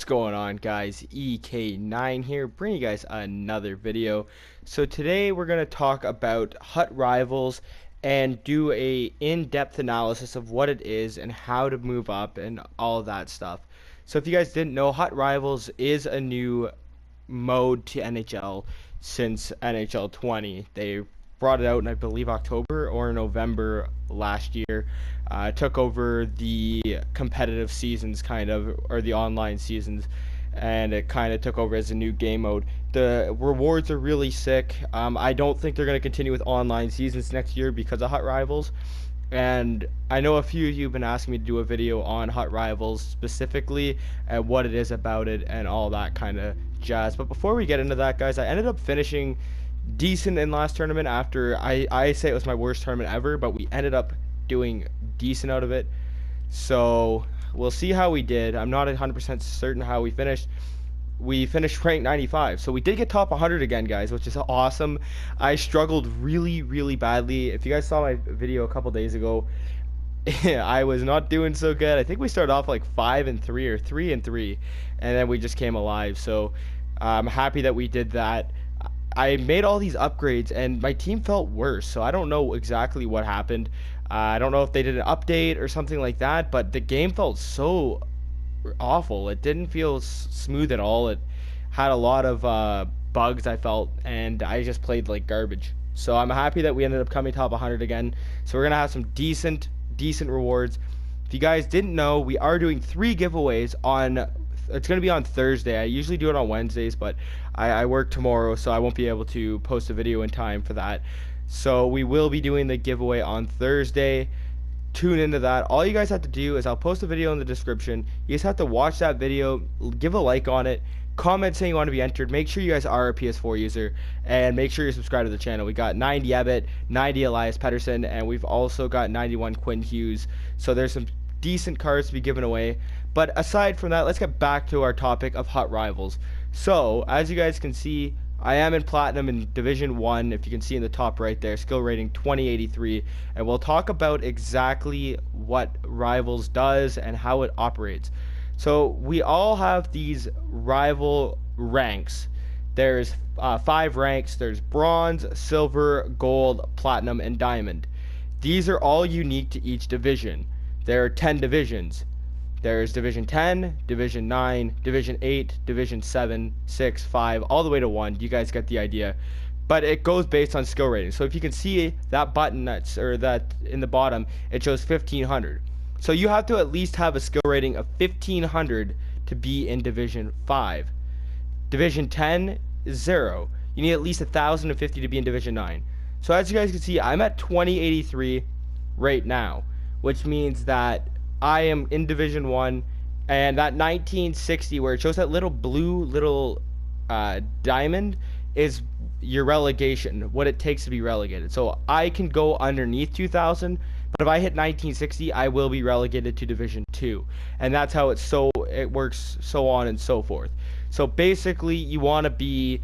going on, guys? EK9 here, bringing you guys another video. So today we're going to talk about Hut Rivals and do a in-depth analysis of what it is and how to move up and all of that stuff. So if you guys didn't know, Hut Rivals is a new mode to NHL since NHL 20. They brought it out in, I believe, October or November last year. Took over the competitive seasons, kind of, or the online seasons, and it kind of took over as a new game mode. The rewards are really sick. I don't think they're going to continue with online seasons next year because of Hut Rivals. And I know a few of you have been asking me to do a video on Hut Rivals specifically and what it is about it and all that kind of jazz. But before we get into that, guys, I ended up finishing decent in last tournament after I say it was my worst tournament ever, but we ended up doing decent out of it. So we'll see how we did. I'm not 100% certain how we finished. We finished ranked 95, so we did get top 100 again, guys, which is awesome. I struggled really badly. If you guys saw my video a couple days ago, I was not doing so good. I think we started off like 5-3 or 3-3, and then we just came alive. So I'm happy that we did that. I made all these upgrades and my team felt worse, so I don't know exactly what happened. I don't know if they did an update or something like that, but the game felt so awful. It didn't feel smooth at all. It had a lot of bugs, I felt, and I just played like garbage. So I'm happy that we ended up coming top 100 again. So we're going to have some decent rewards. If you guys didn't know, we are doing 3 giveaways on... It's going to be on Thursday. I usually do it on Wednesdays, but I work tomorrow, so I won't be able to post a video in time for that. So we will be doing the giveaway on Thursday. Tune into that. All you guys have to do is I'll post a video in the description. You just have to watch that video, give a like on it, comment saying you want to be entered. Make sure you guys are a PS4 user, and make sure you're subscribed to the channel. We got 90 Ebbett, 90 Elias Pettersson, and we've also got 91 Quinn Hughes. So there's some decent cards to be given away. But aside from that, let's get back to our topic of Hut Rivals. So, as you guys can see, I am in Platinum in Division 1, if you can see in the top right there, skill rating 2083, and we'll talk about exactly what Rivals does and how it operates. So, we all have these rival ranks. There's 5 ranks. There's Bronze, Silver, Gold, Platinum, and Diamond. These are all unique to each division. There are 10 divisions. There's Division 10, Division 9, Division 8, Division 7, 6, 5, all the way to 1. You guys get the idea. But it goes based on skill rating. So if you can see that button that in the bottom, it shows 1500. So you have to at least have a skill rating of 1500 to be in Division 5. Division 10 is 0. You need at least 1050 to be in Division 9. So as you guys can see, I'm at 2083 right now, which means that I am in Division 1, and that 1960 where it shows that little blue diamond is your relegation, what it takes to be relegated. So I can go underneath 2000, but if I hit 1960, I will be relegated to Division 2, and that's how it works, so on and so forth. So basically, you want to be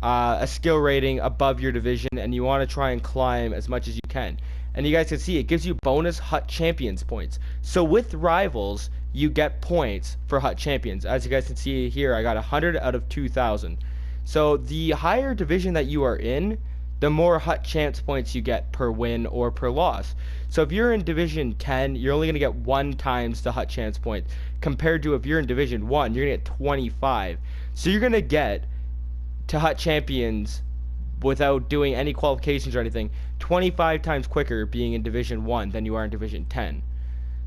a skill rating above your division, and you want to try and climb as much as you can. And you guys can see it gives you bonus Hut Champions points. So with Rivals, you get points for Hut Champions. As you guys can see here, I got 100 out of 2,000. So the higher division that you are in, the more Hut Champs points you get per win or per loss. So if you're in Division 10, you're only going to get 1 times the Hut Champs point, compared to if you're in Division 1, you're going to get 25. So you're going to get to Hut Champions without doing any qualifications or anything, 25 times quicker being in Division 1 than you are in Division 10.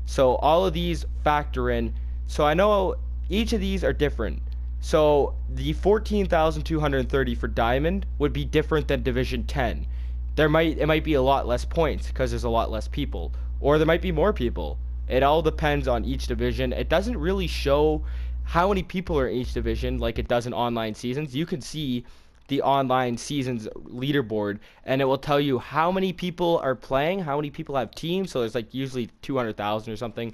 So all of these factor in. So I know each of these are different. So the 14,230 for Diamond would be different than Division 10. It might be a lot less points because there's a lot less people, or there might be more people. It all depends on each division. It doesn't really show how many people are in each division like it does in online seasons. You can see the online seasons leaderboard, and it will tell you how many people are playing, how many people have teams. So there's like usually 200,000 or something,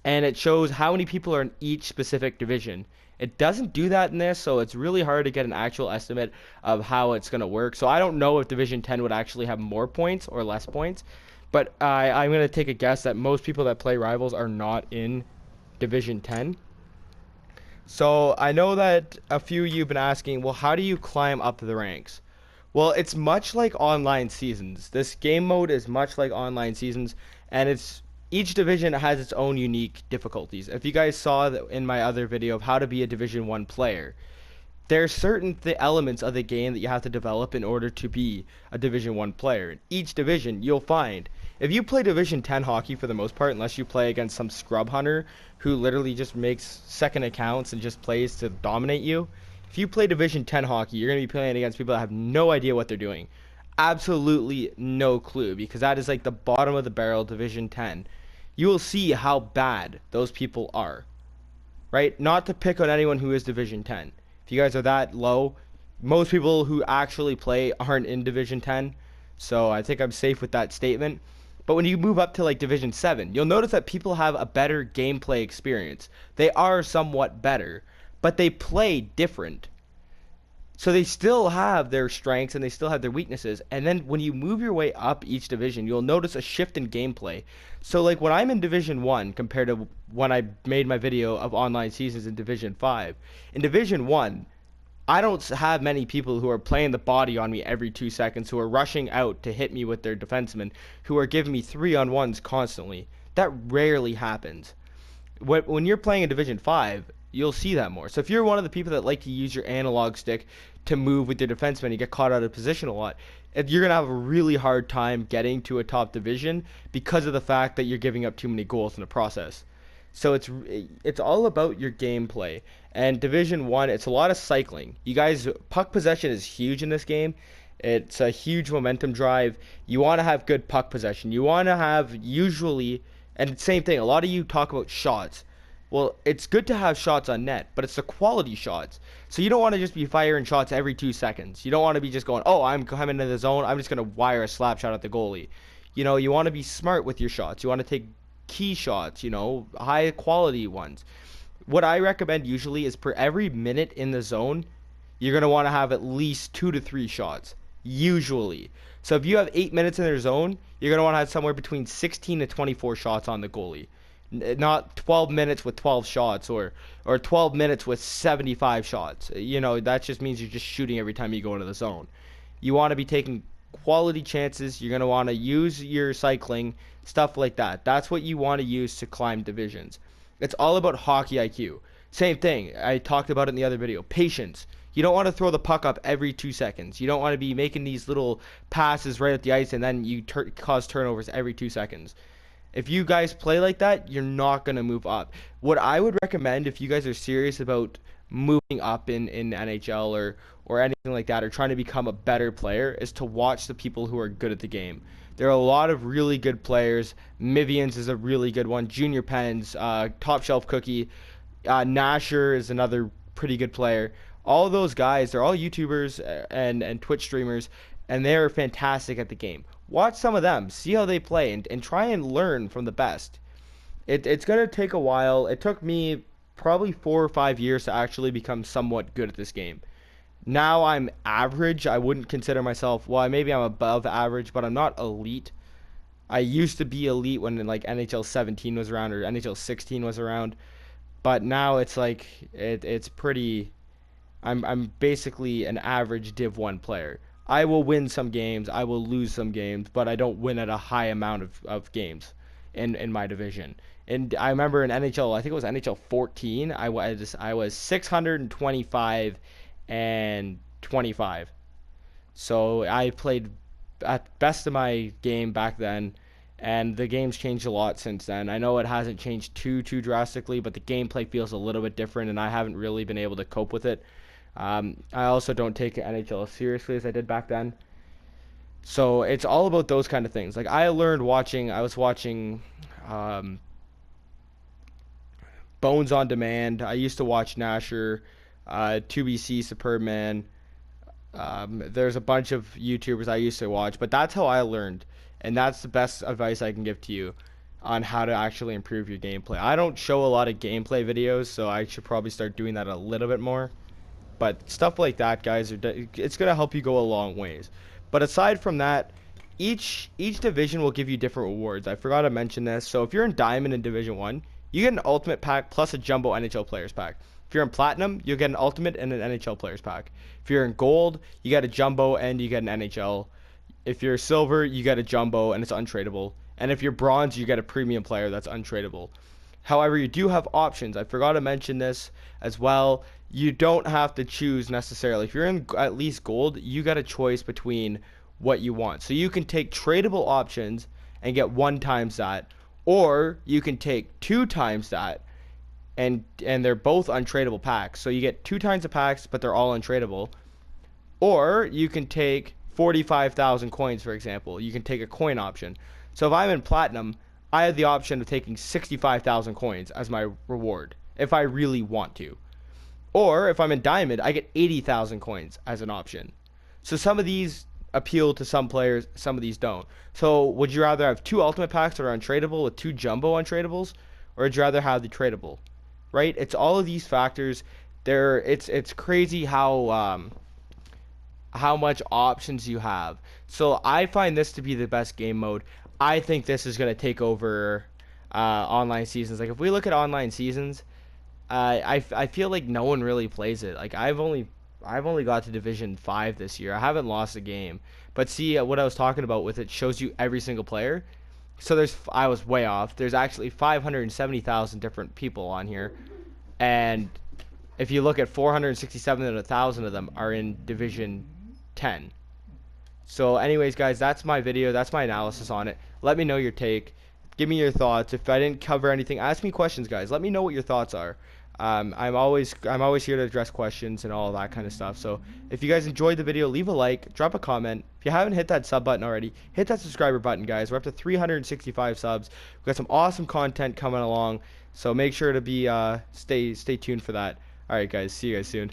and it shows how many people are in each specific division. It doesn't do that in this, so it's really hard to get an actual estimate of how it's going to work. So I don't know if Division 10 would actually have more points or less points, but I'm going to take a guess that most people that play Rivals are not in Division 10. So I know that a few of you have been asking, well, how do you climb up the ranks? Well, it's much like online seasons. This game mode is much like online seasons, and it's each division has its own unique difficulties. If you guys saw that in my other video of how to be a Division 1 player, there's certain elements of the game that you have to develop in order to be a Division 1 player. In each division, you'll find if you play Division 10 hockey for the most part, unless you play against some scrub hunter who literally just makes second accounts and just plays to dominate you, if you play Division 10 hockey, you're going to be playing against people that have no idea what they're doing. Absolutely no clue, because that is like the bottom of the barrel Division 10. You will see how bad those people are, right? Not to pick on anyone who is Division 10. If you guys are that low, most people who actually play aren't in Division 10, so I think I'm safe with that statement. But when you move up to like Division 7, you'll notice that people have a better gameplay experience. They are somewhat better, but they play different. So they still have their strengths and they still have their weaknesses. And then when you move your way up each division, you'll notice a shift in gameplay. So like when I'm in Division 1 compared to when I made my video of online seasons in Division 5. In Division 1, I don't have many people who are playing the body on me every 2 seconds, who are rushing out to hit me with their defensemen, who are giving me 3-on-1s constantly. That rarely happens. When you're playing in Division 5, you'll see that more. So if you're one of the people that like to use your analog stick to move with your defenseman, you get caught out of position a lot, you're going to have a really hard time getting to a top division because of the fact that you're giving up too many goals in the process. So it's all about your gameplay. And Division 1, it's a lot of cycling. You guys, puck possession is huge in this game. It's a huge momentum drive. You want to have good puck possession. You want to have usually, and same thing, a lot of you talk about shots. Well, it's good to have shots on net, but it's the quality shots. So you don't want to just be firing shots every 2 seconds. You don't want to be just going, oh, I'm coming into the zone, I'm just going to wire a slap shot at the goalie. You know, you want to be smart with your shots. You want to take key shots, you know, high quality ones. What I recommend usually is per every minute in the zone, you're going to want to have at least 2 to 3 shots, usually. So if you have 8 minutes in their zone, you're going to want to have somewhere between 16 to 24 shots on the goalie. Not 12 minutes with 12 shots or 12 minutes with 75 shots. You know, that just means you're just shooting every time you go into the zone. You want to be taking quality chances. You're going to want to use your cycling, stuff like that. That's what you want to use to climb divisions. It's all about hockey IQ. Same thing. I talked about it in the other video. Patience. You don't want to throw the puck up every 2 seconds. You don't want to be making these little passes right at the ice and then you cause turnovers every 2 seconds. If you guys play like that, you're not going to move up. What I would recommend if you guys are serious about moving up in NHL or anything like that, or trying to become a better player, is to watch the people who are good at the game. There are a lot of really good players. Mivians is a really good one. Junior Pens, Top Shelf Cookie, Nasher is another pretty good player. All those guys, they're all YouTubers and Twitch streamers, and they're fantastic at the game. Watch some of them, see how they play, and try and learn from the best. It's going to take a while. It took me probably 4 or 5 years to actually become somewhat good at this game. Now I'm average. I wouldn't consider myself, well, maybe I'm above average, but I'm not elite. I used to be elite when like NHL 17 was around or NHL 16 was around, but now it's like it's pretty. I'm basically an average Div 1 player. I will win some games, I will lose some games, but I don't win at a high amount of games in my division. And I remember in NHL, I think it was NHL 14, I was 625 and 25. So I played at best of my game back then, and the game's changed a lot since then. I know it hasn't changed too drastically, but the gameplay feels a little bit different, and I haven't really been able to cope with it. I also don't take NHL as seriously as I did back then. So it's all about those kind of things. Like I was watching Bones on Demand. I used to watch Nasher, 2BC, Superb Man. There's a bunch of YouTubers I used to watch, but that's how I learned. And that's the best advice I can give to you on how to actually improve your gameplay. I don't show a lot of gameplay videos, so I should probably start doing that a little bit more. But stuff like that, guys, it's going to help you go a long ways. But aside from that, each division will give you different rewards. I forgot to mention this. So if you're in Diamond in Division 1, you get an Ultimate Pack plus a Jumbo NHL Players Pack. If you're in platinum, you'll get an ultimate and an NHL players pack. If you're in gold, you get a jumbo and you get an NHL. If you're silver, you get a jumbo and it's untradeable. And if you're bronze, you get a premium player that's untradeable. However, you do have options. I forgot to mention this as well. You don't have to choose necessarily. If you're in at least gold, you got a choice between what you want. So you can take tradable options and get 1 times that, or you can take 2 times that, and they're both untradeable packs. So you get 2 times the packs, but they're all untradeable. Or you can take 45,000 coins, for example. You can take a coin option. So if I'm in platinum, I have the option of taking 65,000 coins as my reward if I really want to. Or if I'm in diamond, I get 80,000 coins as an option. So some of these appeal to some players, some of these don't. So would you rather have 2 ultimate packs that are untradeable with 2 jumbo untradables, or would you rather have the tradable? Right? It's all of these factors. It's crazy how much options you have. So I find this to be the best game mode. I think this is going to take over online seasons. Like if we look at online seasons, I feel like no one really plays it. Like I've only got to Division 5 this year. I haven't lost a game. But see what I was talking about with it shows you every single player. So I was way off. There's actually 570,000 different people on here, and if you look at 467,000 of them are in Division 10. So anyways, guys, that's my video. That's my analysis on it. Let me know your take. Give me your thoughts. If I didn't cover anything, ask me questions, guys. Let me know what your thoughts are. I'm always here to address questions and all that kind of stuff. So if you guys enjoyed the video, leave a like, drop a comment. If you haven't hit that sub button already, hit that subscriber button, guys. We're up to 365 subs. We've got some awesome content coming along. So make sure to be stay tuned for that. All right, guys. See you guys soon.